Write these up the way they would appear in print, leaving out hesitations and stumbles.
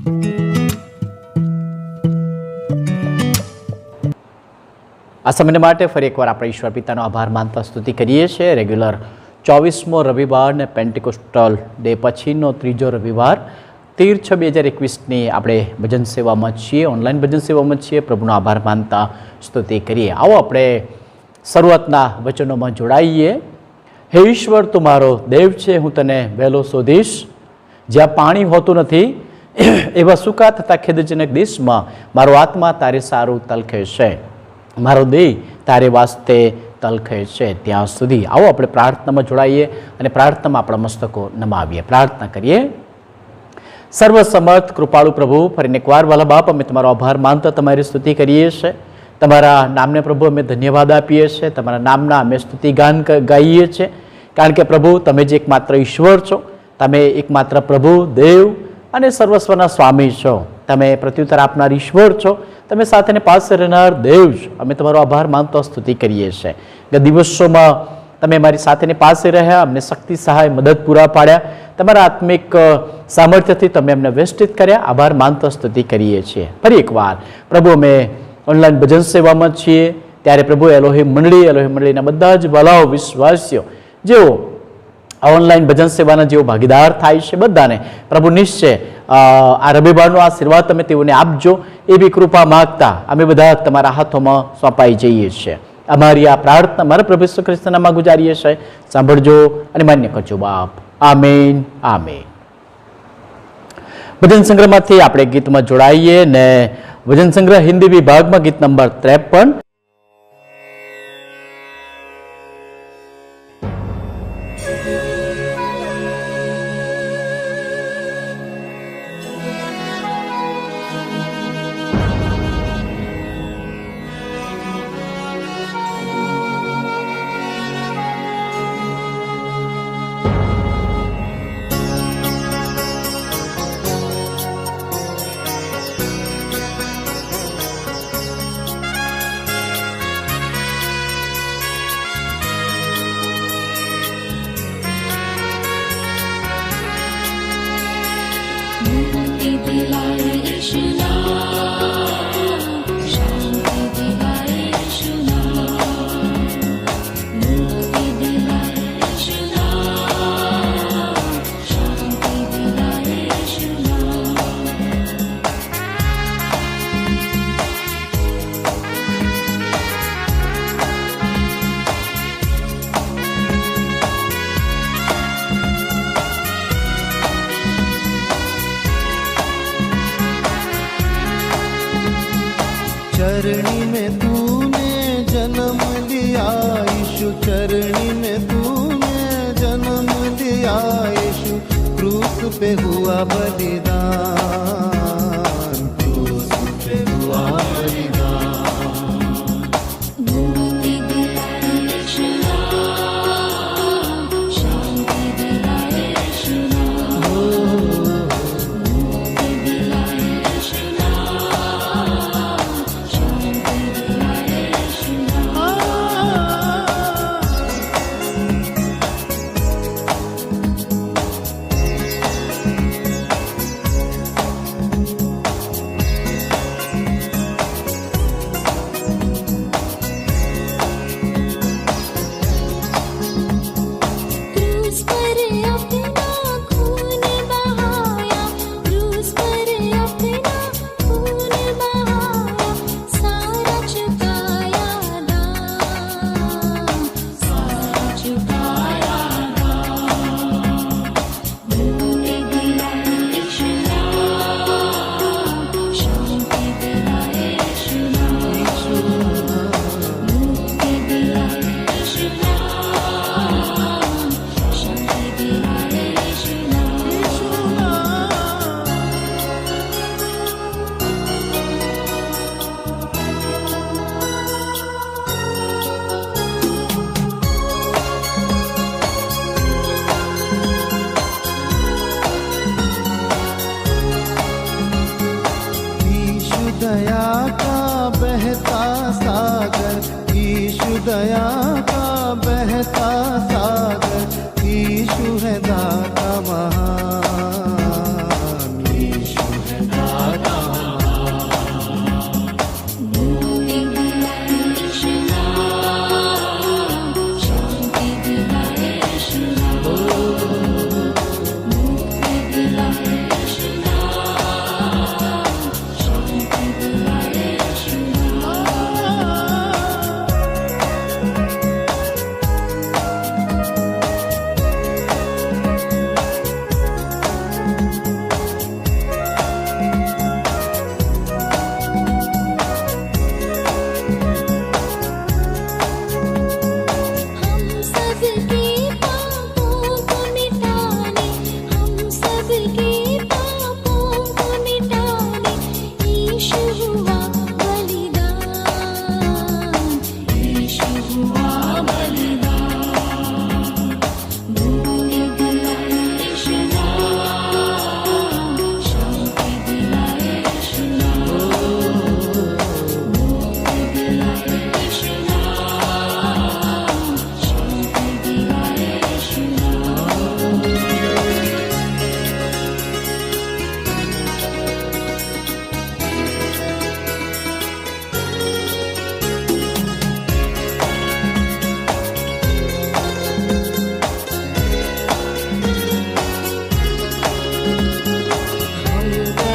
આ સમય માટે ફરી એકવાર આપણે ઈશ્વર પિતાનો આભાર માનતા સ્તુતિ કરીએ છીએ. રેગ્યુલર 24મો રવિવાર ને પેન્ટિકોસ્ટલ ડે પછીનો ત્રીજો રવિવાર 13/6/2021ની આપણે ભજન સેવામાં છીએ, ઓનલાઈન ભજન સેવામાં છીએ. પ્રભુનો આભાર માનતા સ્તુતિ કરીએ. આવો આપણે શરૂઆતના વચનોમાં જોડાઈએ. હે ઈશ્વર, તું મારો દેવ છે, હું તને વહેલો શોધીશ. જ્યાં પાણી હોતું નથી એવા સૂકા તથા ખેદજનક દેશમાં મારો આત્મા તારે સારું તલખે છે, મારો દેહ તારે વાસ્તે તલખે છે ત્યાં સુધી. આવો આપણે પ્રાર્થનામાં જોડાઈએ અને પ્રાર્થનામાં આપણા મસ્તકો નમાવીએ. પ્રાર્થના કરીએ. સર્વસમર્થ કૃપાળુ પ્રભુ, ફરીને એકવાર વાલા બાપ, અમે તમારો આભાર માનતા તમારી સ્તુતિ કરીએ છીએ. તમારા નામને પ્રભુ અમે ધન્યવાદ આપીએ છીએ. તમારા નામના અમે સ્તુતિગાન ગાઈએ છીએ, કારણ કે પ્રભુ તમે જ એકમાત્ર ઈશ્વર છો. તમે એકમાત્ર પ્રભુ, દેવ અને સર્વસ્વના સ્વામી છો. તમે પ્રત્યુત્તર આપનાર ઈશ્વર છો. તમે સાથેને પાસે રહેનાર દેવ છો. અમે તમારો આભાર માનતો સ્તુતિ કરીએ છીએ. ગત દિવસોમાં તમે મારી સાથેને પાસે રહ્યા, અમને શક્તિ સહાય મદદ પૂરા પાડ્યા. તમારા આત્મિક સામર્થ્યથી તમે અમને વેષ્ટિત કર્યા. આભાર માનતો સ્તુતિ કરીએ છીએ. ફરી એકવાર પ્રભુ અમે ઓનલાઈન ભજન સેવામાં છીએ, ત્યારે પ્રભુ એલોહિમ મંડળીના બધા જ વાલાઓ વિશ્વાસીઓ જેઓ ઓનલાઈન ભજન સેવાના જેઓ ભાગીદાર થાય છે, બધાને પ્રભુ નિશ્ચય આ રવિવારનો આશીર્વાદ તમે તેઓને આપજો એવી કૃપા માગતા અમે બધા તમારા હાથોમાં સોંપાઈ જઈએ છીએ. અમારી આ પ્રાર્થના મારા પ્રભુ ઈસુ ખ્રિસ્તના નામમાં ગુજારીએ છીએ. સાંભળજો અને માન્ય કરજો બાપ. Amen, amen. ભજન સંગ્રહમાંથી આપણે ગીતમાં જોડાઈએ ને ભજન સંગ્રહ હિન્દી વિભાગમાં ગીત નંબર 53. चरणी में तूने जन्म लिया यीशु, चरणी में तूने जन्म लिया यीशु, क्रूस पे हुआ बलिदान, क्रूस पे हुआ बलिदान। दया का बहता सागर, ईशु दया का बहता सागर, ईशु है दाता महान, ईशु है दाता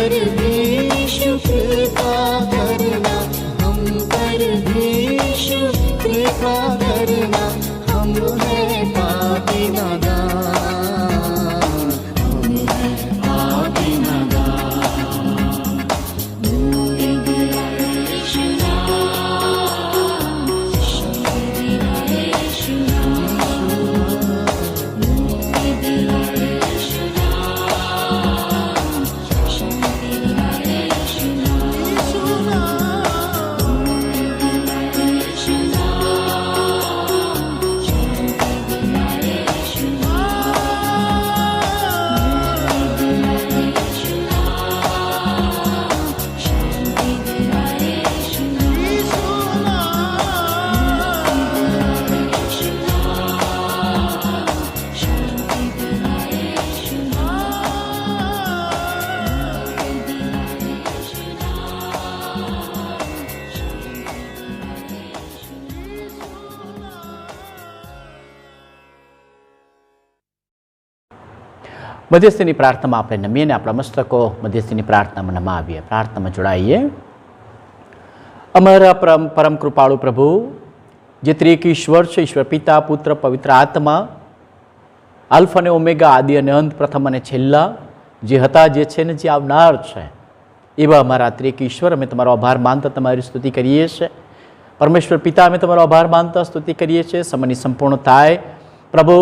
पर भी यीशु कृपा करना, हम पर भी यीशु कृपा करना, हम हैं पापी नादान, हम हैं पापी नादान। મધ્યસ્થીની પ્રાર્થનામાં આપણે નમીને આપણા મસ્તકો મધ્યસ્થીની પ્રાર્થનામાં નમાવીએ, પ્રાર્થનામાં જોડાઈએ। અમારા પરમ કૃપાળુ પ્રભુ, જે ત્રિએક ઈશ્વર છે, ઈશ્વર પિતા, પુત્ર, પવિત્ર આત્મા, આલ્ફા અને ઓમેગા, આદિ અને અંત, પ્રથમ અને છેલ્લા, જે હતા, જે છે ને જે આવનાર છે, એવા અમારા ત્રિએક ઈશ્વર, અમે તમારો આભાર માનતા તમારી સ્તુતિ કરીએ છીએ। પરમેશ્વર પિતા, અમે તમારો આભાર માનતા સ્તુતિ કરીએ છીએ। સમયની સંપૂર્ણતાએ પ્રભુ,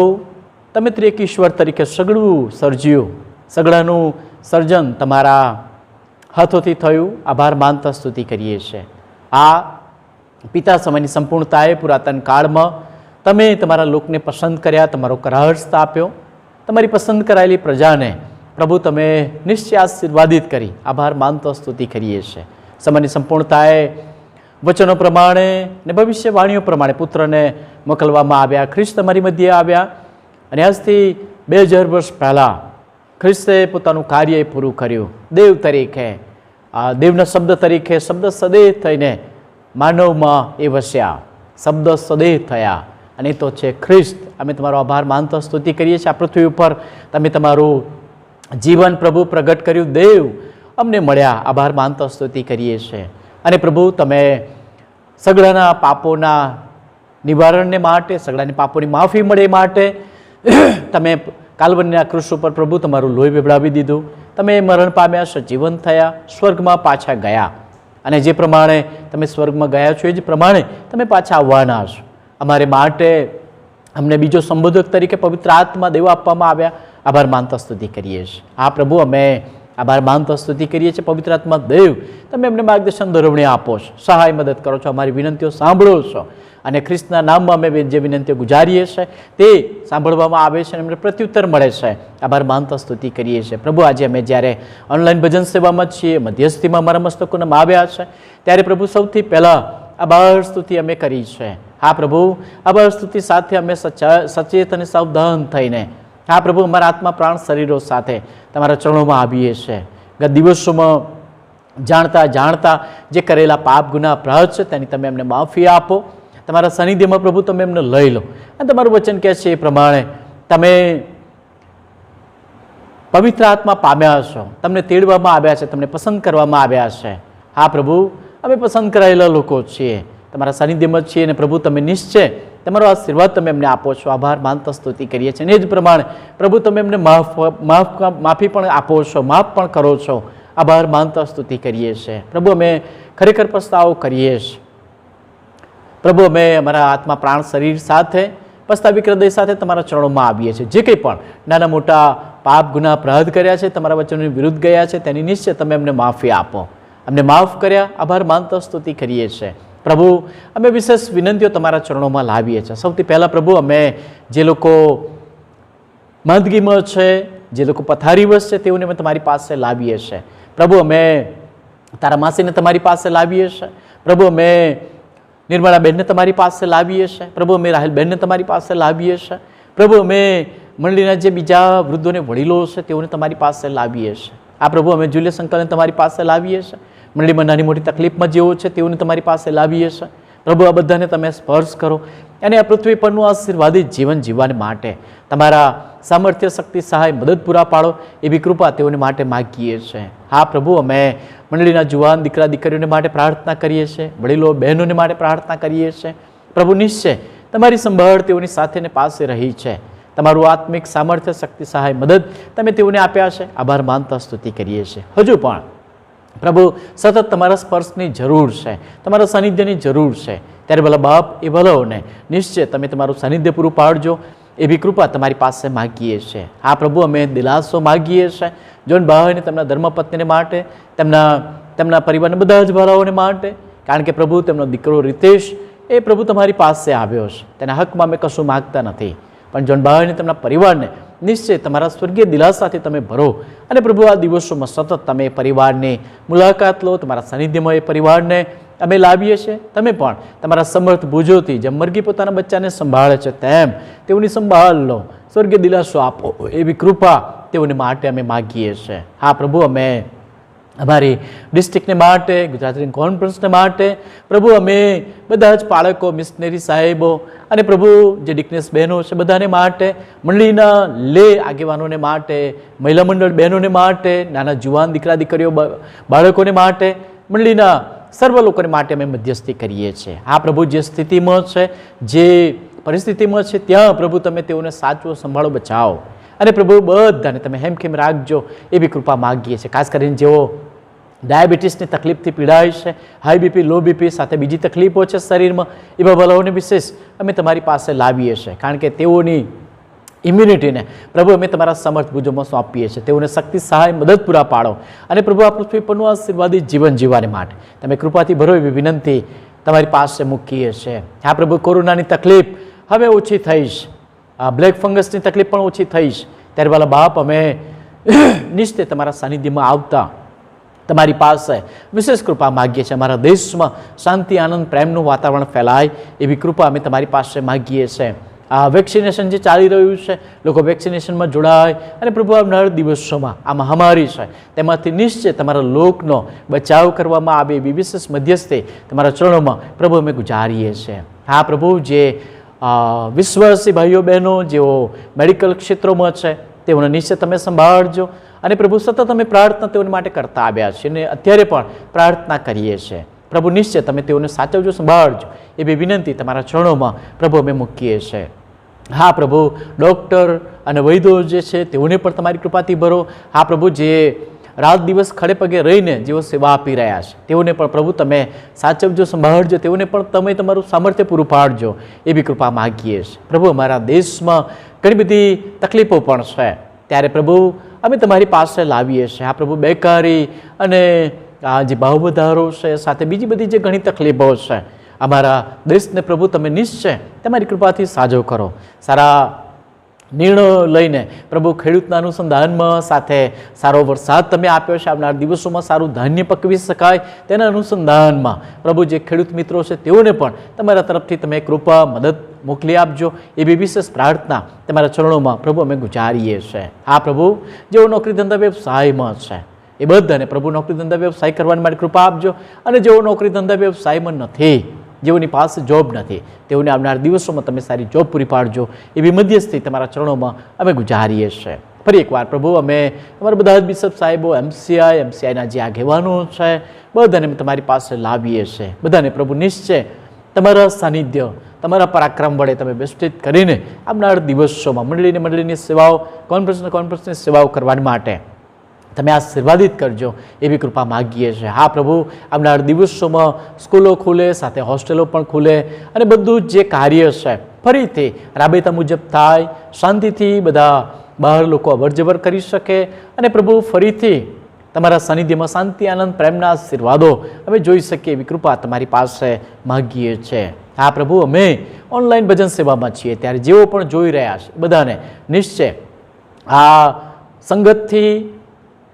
તમે ત્રિએક ઈશ્વર તરીકે સગળું સર્જ્યું, સગળાનું સર્જન તમારા હાથોથી થયું, આભાર માનતા સ્તુતિ કરીએ છીએ। આ પિતા, સમયની સંપૂર્ણતાએ પુરાતન કાળમાં તમે તમારા લોકને પસંદ કર્યા, તમારો કરાર સ્થાપ્યો, તમારી પસંદ કરાયેલી પ્રજાને પ્રભુ તમે નિશ્ચય આશીર્વાદિત કરી, આભાર માનતા સ્તુતિ કરીએ છીએ। સમયની સંપૂર્ણતાએ વચનો પ્રમાણે ને ભવિષ્યવાણીઓ પ્રમાણે પુત્રને મોકલવામાં આવ્યા, ખ્રિસ્ત તમારી મધ્યે આવ્યા, અને આજથી 2000 વર્ષ પહેલાં ખ્રિસ્તે પોતાનું કાર્ય પૂરું કર્યું। દેવ તરીકે, દેવના શબ્દ તરીકે શબ્દ સદેહ થઈને માનવમાં એ વસ્યા, શબ્દ સદેહ થયા, અને તો છે ખ્રિસ્ત। અમે તમારો આભાર માનતા સ્તુતિ કરીએ છીએ। આ પૃથ્વી ઉપર તમે તમારું જીવન પ્રભુ પ્રગટ કર્યું, દેવ અમને મળ્યા, આભાર માનતા સ્તુતિ કરીએ છીએ। અને પ્રભુ, તમે સગળાના પાપોના નિવારણને માટે, સગળાની પાપોની માફી મળે માટે તમે કાલ્વરીના ક્રુસ ઉપર પ્રભુ તમારું લોહી વેવડાવી દીધું, તમે મરણ પામ્યા, સજીવન થયા, સ્વર્ગમાં પાછા ગયા, અને જે પ્રમાણે તમે સ્વર્ગમાં ગયા છો એ જ પ્રમાણે તમે પાછા આવવાના છો। અમારે માટે અમને બીજો સંબોધક તરીકે પવિત્ર આત્મા દેવ આપવામાં આવ્યા, આભાર માનતા સ્તુતિ કરીએ છીએ। હા પ્રભુ, અમે આભાર માનતા સ્તુતિ કરીએ છીએ। પવિત્ર આત્મા દેવ, તમે અમને માર્ગદર્શન દોરવણી આપો છો, સહાય મદદ કરો છો, અમારી વિનંતીઓ સાંભળો છો, અને ખ્રિસ્તના નામમાં અમે જે વિનંતીઓ ગુજારીએ છીએ તે સાંભળવામાં આવે છે અને અમને પ્રત્યુત્તર મળે છે, આભાર માનતા સ્તુતિ કરીએ છીએ। પ્રભુ, આજે અમે જ્યારે ઓનલાઈન ભજન સેવામાં છીએ, મધ્યસ્થીમાં અમારા મસ્તકોને આવ્યા છે, ત્યારે પ્રભુ સૌથી પહેલાં આભાર સ્તુતિ અમે કરી છે। હા પ્રભુ, આભાર સ્તુતિ સાથે અમે સચેત અને સાવધાન થઈને, હા પ્રભુ, અમારા આત્મા, પ્રાણ, શરીરો સાથે તમારા ચરણોમાં આવીએ છીએ। ગત દિવસોમાં જાણતા જાણતા જે કરેલા પાપ, ગુના, અપરાધ છે તેની તમે અમને માફી આપો। તમારા સાનિધ્યમાં પ્રભુ તમે એમને લઈ લો, અને તમારું વચન કહે છે એ પ્રમાણે તમે પવિત્ર આત્મા પામ્યા છો, તમને તેડવામાં આવ્યા છે, તમને પસંદ કરવામાં આવ્યા છે। હા પ્રભુ, અમે પસંદ કરાયેલા લોકો છીએ, તમારા સાનિધ્યમાં છીએ, અને પ્રભુ તમે નિશ્ચય તમારો આશીર્વાદ તમે એમને આપો છો, આભાર માનતા સ્તુતિ કરીએ છીએ। અને એ જ પ્રમાણે પ્રભુ તમે એમને માફી પણ આપો છો, માફ પણ કરો છો, આભાર માનતા સ્તુતિ કરીએ છીએ। પ્રભુ, અમે ખરેખર પસ્તાવો કરીએ છીએ। પ્રભુ, અમે અમારા આત્મા, પ્રાણ, શરીર સાથે પસ્તાવિક હૃદય સાથે તમારા ચરણોમાં આવીએ છીએ। જે કંઈ પણ નાના મોટા પાપ, ગુના, અપરાધ કર્યા છે, તમારા વચનોની વિરુદ્ધ ગયા છે, તેની નિશ્ચય તમે અમને માફી આપો, અમને માફ કર્યા, આભાર માનતા સ્તુતિ કરીએ છીએ। પ્રભુ, અમે વિશેષ વિનંતીઓ તમારા ચરણોમાં લાવીએ છીએ। સૌથી પહેલાં પ્રભુ, અમે જે લોકો માંદગીમાં છે, જે લોકો પથારીવશ છે, તેઓને અમે તમારી પાસે લાવીએ છીએ। પ્રભુ, અમે તારા માસીને તમારી પાસે લાવીએ છીએ। પ્રભુ, અમે નિર્મળા બહેનને તમારી પાસે લાવીએ છીએ। પ્રભુ, અમે રાહેલ બહેનને તમારી પાસે લાવીએ છીએ। પ્રભુ, અમે મંડળીના જે બીજા વૃદ્ધોને, વડીલો છે તેઓને તમારી પાસે લાવીએ છીએ। આ પ્રભુ, અમે જુલિયસ અંકલને તમારી પાસે લાવીએ છીએ। મંડળીમાં નાની મોટી તકલીફમાં જેઓ છે તેઓને તમારી પાસે લાવીએ છીએ। પ્રભુ આ બધાને તમે સ્પર્શ કરો અને આ પૃથ્વી પરનું આશીર્વાદિત જીવન જીવવા માટે તમારા સામર્થ્ય, શક્તિ, સહાય, મદદ પૂરા પાડો એવી કૃપા તેઓને માટે માગીએ છીએ. હા પ્રભુ, અમે મંડળીના જુવાન દીકરા દીકરીઓને માટે પ્રાર્થના કરીએ છીએ, વડીલો બહેનોને માટે પ્રાર્થના કરીએ છીએ. પ્રભુ, નિશ્ચય તમારી સંભાળ તેઓની સાથે ને પાસે રહી છે. તમારું આત્મિક સામર્થ્ય, શક્તિ, સહાય, મદદ તમે તેઓને આપ્યા છે. આભાર માનતા સ્તુતિ કરીએ છીએ. હજુ પણ પ્રભુ સતત તમારા સ્પર્શની જરૂર છે, તમારા સાનિધ્યની જરૂર છે. ત્યારે ભલા બાપ એ ભલાઓને નિશ્ચય તમે તમારું સાનિધ્ય પૂરું પાડજો એવી કૃપા તમારી પાસે માગીએ છીએ. આ પ્રભુ, અમે દિલાસો માગીએ છીએ જોન ભાઈને, તેમના ધર્મપત્નીને માટે, તેમના પરિવારના બધા જ ભલાઓને માટે. કારણ કે પ્રભુ, તેમનો દીકરો રીતેશ એ પ્રભુ તમારી પાસે આવ્યો છે. તેના હકમાં અમે કશું માગતા નથી, પણ જોન ભાઈને, તેમના પરિવારને નિશ્ચય તમારા સ્વર્ગીય દિલાસાથી તમે ભરો. અને પ્રભુ, આ દિવસોમાં સતત તમે પરિવારની મુલાકાત લો, તમારા સાનિધ્યમાં એ પરિવારને અમે લાવીએ છીએ. તમે પણ તમારા સમર્થ ભુજોથી જેમ મરઘી પોતાના બચ્ચાને સંભાળે છે તેમ તેઓની સંભાળ લો, સ્વર્ગીય દિલાસો આપો એવી કૃપા તેઓને માટે અમે માગીએ છીએ. હા પ્રભુ, અમે અમારી ડિસ્ટ્રિક્ટને માટે, ગુજરાતી કોન્ફરન્સને માટે પ્રભુ, અમે બધા જ બાળકો, મિશનરી સાહેબો અને પ્રભુ જે ડિકનેસ બહેનો છે બધાને માટે, મંડળીના આગેવાનોને માટે, મહિલા મંડળ બહેનોને માટે, નાના જુવાન દીકરા દીકરીઓ બાળકોને માટે, મંડળીના સર્વ લોકોને માટે અમે મધ્યસ્થી કરીએ છીએ. આ પ્રભુ, જે સ્થિતિમાં છે, જે પરિસ્થિતિમાં છે ત્યાં પ્રભુ તમે તેઓને સાચવો, સંભાળો, બચાવો. અને પ્રભુ, બધાને તમે હેમખેમ રાખજો એવી કૃપા માગીએ છીએ. ખાસ કરીને જેઓ ડાયાબિટીસની તકલીફથી પીડાય છે, હાઈ બીપી, લો બીપી સાથે બીજી તકલીફો છે શરીરમાં, એવા ભલાઓને વિશેષ અમે તમારી પાસે લાવીએ છીએ. કારણ કે તેઓની ઇમ્યુનિટીને પ્રભુ અમે તમારા સમર્થ ભુજોમાં સોંપીએ છીએ. તેઓને શક્તિ, સહાય, મદદ પૂરા પાડો. અને પ્રભુ, આ પૃથ્વી પરનું આશીર્વાદિત જીવન જીવવાને માટે તમે કૃપાથી ભરો એવી વિનંતી તમારી પાસે મૂકીએ છીએ. હા પ્રભુ, કોરોનાની તકલીફ હવે ઓછી થઈશ, આ બ્લેક ફંગસની તકલીફ પણ ઓછી થઈશ. ત્યારે વાલા બાપ, અમે નિશ્ચય તમારા સાનિધ્યમાં આવતા તમારી પાસે વિશેષ કૃપા માગીએ છીએ. અમારા દેશમાં શાંતિ, આનંદ, પ્રેમનું વાતાવરણ ફેલાય એવી કૃપા અમે તમારી પાસે માગીએ છીએ. આ વેક્સિનેશન જે ચાલી રહ્યું છે, લોકો વેક્સિનેશનમાં જોડાય અને પ્રભુ આવનાર દિવસોમાં આ મહામારી છે તેમાંથી નિશ્ચય તમારા લોકનો બચાવ કરવામાં આવે એવી વિશેષ મધ્યસ્થી તમારા ચરણોમાં પ્રભુ અમે ગુજારીએ છીએ. હા પ્રભુ, જે વિશ્વાસી ભાઈઓ બહેનો જેઓ મેડિકલ ક્ષેત્રોમાં છે તેઓને નિશ્ચય તમે સંભાળજો. અને પ્રભુ, સતત અમે પ્રાર્થના તેઓને માટે કરતા આવ્યા છીએ અને અત્યારે પણ પ્રાર્થના કરીએ છીએ. પ્રભુ, નિશ્ચય તમે તેઓને સાચવજો, સંભાળજો એવી વિનંતી તમારા ચરણોમાં પ્રભુ અમે મૂકીએ છીએ. હા પ્રભુ, ડૉક્ટર અને વૈદ્યો જે છે તેઓને પણ તમારી કૃપાથી ભરો. હા પ્રભુ, જે રાત દિવસ ખડે પગે રહીને જેઓ સેવા આપી રહ્યા છે તેઓને પણ પ્રભુ તમે સાચવજો, સંભાળજો. તેઓને પણ તમે તમારું સામર્થ્ય પૂરું પાડજો એવી કૃપા માગીએ છીએ. પ્રભુ, અમારા દેશમાં ઘણી બધી તકલીફો પણ છે, ત્યારે પ્રભુ અમે તમારી પાસે લાવીએ છીએ. આ પ્રભુ, બેકારી અને આ જે ભાવ વધારો છે સાથે બીજી બધી જે ઘણી તકલીફો છે અમારા દેશને પ્રભુ તમે નિશ્ચય તમારી કૃપાથી સાજો કરો. સારા નિર્ણયો લઈને પ્રભુ ખેડૂતના અનુસંધાનમાં સાથે સારો વરસાદ તમે આપ્યો છે, આવનાર દિવસોમાં સારું ધાન્ય પકવી શકાય તેના અનુસંધાનમાં પ્રભુ જે ખેડૂત મિત્રો છે તેઓને પણ તમારા તરફથી તમે કૃપા, મદદ મોકલી આપજો એવી વિશેષ પ્રાર્થના તમારા ચરણોમાં પ્રભુ અમે ગુજારીએ છીએ. હા પ્રભુ, જેઓ નોકરી ધંધા વ્યવસાયમાં છે એ બધાને પ્રભુ નોકરી ધંધા વ્યવસાય કરવાની માટે કૃપા આપજો. અને જેઓ નોકરી ધંધા વ્યવસાયમાં નથી, જેઓની પાસે જોબ નથી, તેઓને આવનાર દિવસોમાં તમે સારી જોબ પૂરી પાડજો એવી મધ્યસ્થી તમારા ચરણોમાં અમે ગુજારીએ છીએ. ફરી એકવાર પ્રભુ, અમે અમારા બધા જ બિશપ સાહેબો, એમસીઆઈના જે આગેવાનો છે બધાને અમે તમારી પાસે લાવીએ છીએ. બધાને પ્રભુ નિશ્ચય તમારા સાનિધ્ય, તમારા પરાક્રમ વડે તમે બેસ્ટિત કરીને આવનાર દિવસોમાં મંડળીની સેવાઓ, કોન્ફરન્સની સેવાઓ કરવા માટે તમે આશીર્વાદિત કરજો એવી કૃપા માગીએ છીએ. હા પ્રભુ, આવનાર દિવસોમાં સ્કૂલો ખુલે, સાથે હોસ્ટેલો પણ ખુલે અને બધું જ જે કાર્ય છે ફરીથી રાબેતા મુજબ થાય, શાંતિથી બધા બહાર લોકો અવરજવર કરી શકે અને પ્રભુ ફરીથી તમારા સાનિધ્યમાં શાંતિ, આનંદ, પ્રેમના આશીર્વાદો અમે જોઈ શકીએ એવી કૃપા તમારી પાસે માગીએ છીએ. હા પ્રભુ, અમે ઓનલાઈન ભજન સેવામાં છીએ, ત્યારે જેઓ પણ જોઈ રહ્યા છે બધાને નિશ્ચય આ સંગતથી,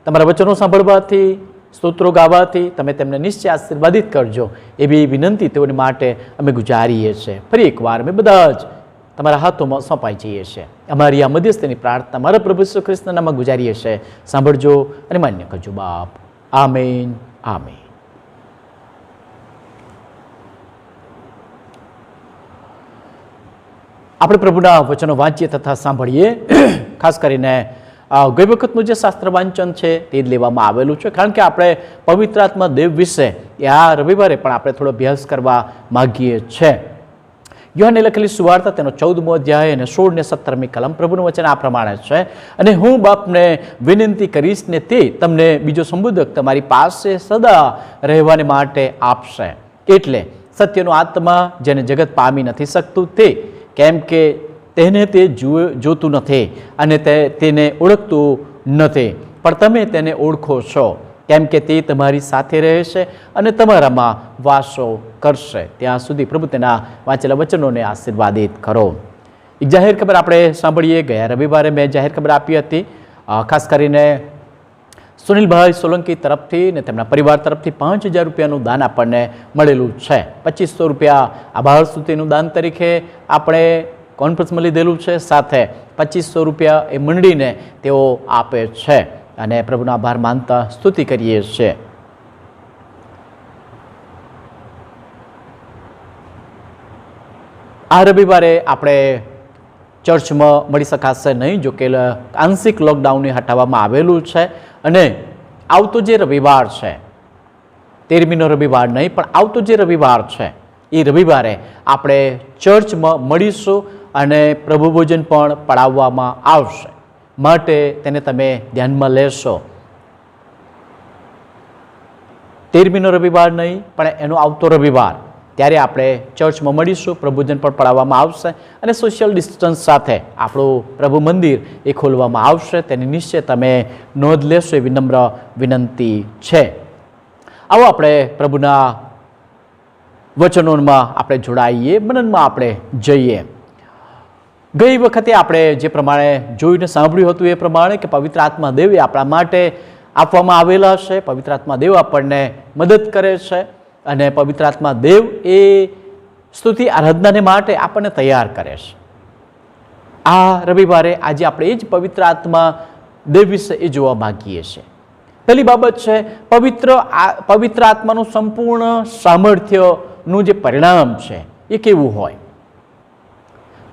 તમારા વચનો સાંભળવાથી, સ્તોત્રો ગાવાથી તમે તેમને નિશ્ચય આશીર્વાદિત કરજો એવી વિનંતી તેઓને માટે અમે ગુજારીએ છીએ. ફરી એકવાર અમે બધા જ તમારા હાથોમાં સોંપાઈ જઈએ છીએ. અમારી આ મધ્યસ્થની પ્રાર્થના મારા પ્રભુ ઈસુ ખ્રિસ્તના નામમાં ગુજારીએ છીએ. સાંભળજો અને માન્ય કરજો બાપ. Amen, amen. આપણે પ્રભુના વચનો વાંચીએ તથા સાંભળીએ. ખાસ કરીને ગઈ વખતનું જે શાસ્ત્ર વાંચન છે તે જ લેવામાં આવેલું છે, કારણ કે આપણે પવિત્ર આત્મા દેવ વિશે આ રવિવારે પણ આપણે થોડો અભ્યાસ કરવા માગીએ છીએ. યોહાનને લખેલી સુવાર્તા તેનો 14મો અધ્યાય અને 16 ને 17મી કલમ. પ્રભુનું વચન આ પ્રમાણે છે, અને હું બાપને વિનંતી કરીશ ને તે તમને બીજો સંબોધક તમારી પાસે સદા રહેવાને માટે આપશે, એટલે સત્યનો આત્મા જેને જગત પામી નથી શકતું તે, કેમ કે તેને તે જોતું નથી અને તેને ઓળખતું નથી, પણ તમે તેને ઓળખો છો, કેમ કે તે તમારી સાથે રહેશે અને તમારામાં વાસો કરશે. ત્યાં સુધી પ્રભુ તેના વાંચેલા વચનોને આશીર્વાદિત કરો. એક જાહેર ખબર આપણે સાંભળીએ. ગયા રવિવારે મેં જાહેર ખબર આપી હતી, ખાસ કરીને સુનિલભાઈ સોલંકી તરફથી ને તેમના પરિવાર તરફથી 5,000 રૂપિયાનું દાન આપણને મળેલું છે. 2,500 રૂપિયા આભાર સ્તુતિનું દાન તરીકે આપણે કોન્ફરન્સમાં લીધેલું છે, સાથે 2,500 રૂપિયા એ મંડળીને તેઓ આપે છે અને પ્રભુનો આભાર માનતા સ્તુતિ કરીએ છીએ. આ રવિવારે આપણે ચર્ચમાં મળી શકાશે નહીં, જો કે આંશિક લોકડાઉનને હટાવવામાં આવેલું છે અને આવતો જે રવિવાર છે, 13મીનો રવિવાર નહીં પણ આવતો જે રવિવાર છે એ રવિવારે આપણે ચર્ચમાં મળીશું અને પ્રભુ ભોજન પણ પડાવવામાં આવશે, માટે તેને તમે ધ્યાનમાં લેશો. 13મીનો રવિવાર નહીં પણ એનો આવતો રવિવાર, ત્યારે આપણે ચર્ચમાં મળીશું, પ્રભુજન પણ પડાવવામાં આવશે અને સોશિયલ ડિસ્ટન્સ સાથે આપણું પ્રભુ મંદિર એ ખોલવામાં આવશે. તેની નિશ્ચય તમે નોંધ લેશો એવી નમ્ર વિનંતી છે. આવો આપણે પ્રભુના વચનોમાં આપણે જોડાઈએ, મનનમાં આપણે જઈએ. ગઈ વખતે આપણે જે પ્રમાણે જોઈને સાંભળ્યું હતું એ પ્રમાણે કે પવિત્ર આત્મા દેવ આપણા માટે આપવામાં આવેલા છે. પવિત્ર આત્મા દેવ આપણને મદદ કરે છે અને પવિત્ર આત્મા દેવ એ સ્તુતિ આરાધનાને માટે આપણને તૈયાર કરે છે. આ રવિવારે આજે આપણે એ જ પવિત્ર આત્મા દેવ વિશે એ જોવા માગીએ છીએ. પહેલી બાબત છે પવિત્ર આત્માનું સંપૂર્ણ સામર્થ્યનું જે પરિણામ છે એ કેવું હોય.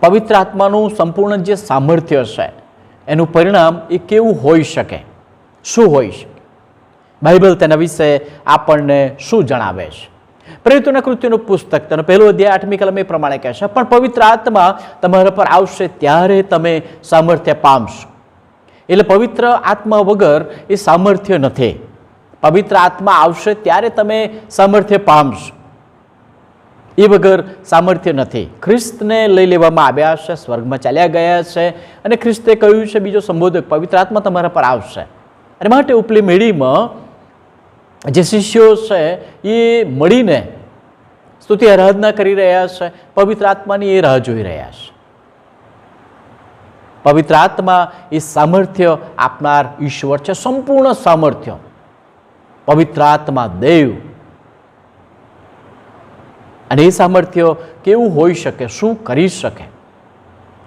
પવિત્ર આત્માનું સંપૂર્ણ જે સામર્થ્ય છે એનું પરિણામ એ કેવું હોઈ શકે, શું હોઈ શકે? બાઇબલ તેના વિશે આપણને શું જણાવે છે? પ્રેરિતોના કૃત્યોનું પુસ્તક તેનો 1લો અધ્યાય 8મી કલમ એ પ્રમાણે કહે છે, પણ પવિત્ર આત્મા તમારા પર આવશે ત્યારે તમે સામર્થ્ય પામશો. એટલે પવિત્ર આત્મા વગર એ સામર્થ્ય નથી. પવિત્ર આત્મા આવશે ત્યારે તમે સામર્થ્ય પામશો, એ વગર સામર્થ્ય નથી. ખ્રિસ્તને લઈ લેવામાં આવ્યા છે, સ્વર્ગમાં ચાલ્યા ગયા છે અને ખ્રિસ્તે કહ્યું છે બીજો સંબોધક પવિત્ર આત્મા તમારા પર આવશે. અને માટે ઉપલી મેળીમાં જે શિષ્યો છે એ મળીને સ્તુતિ આરાધના કરી રહ્યા છે, પવિત્ર આત્માની એ રાહ જોઈ રહ્યા છે. પવિત્ર આત્મા એ સામર્થ્ય આપનાર ઈશ્વર છે, સંપૂર્ણ સામર્થ્ય. પવિત્ર આત્મા દેવ, અને એ સામર્થ્ય કેવું હોઈ શકે, શું કરી શકે?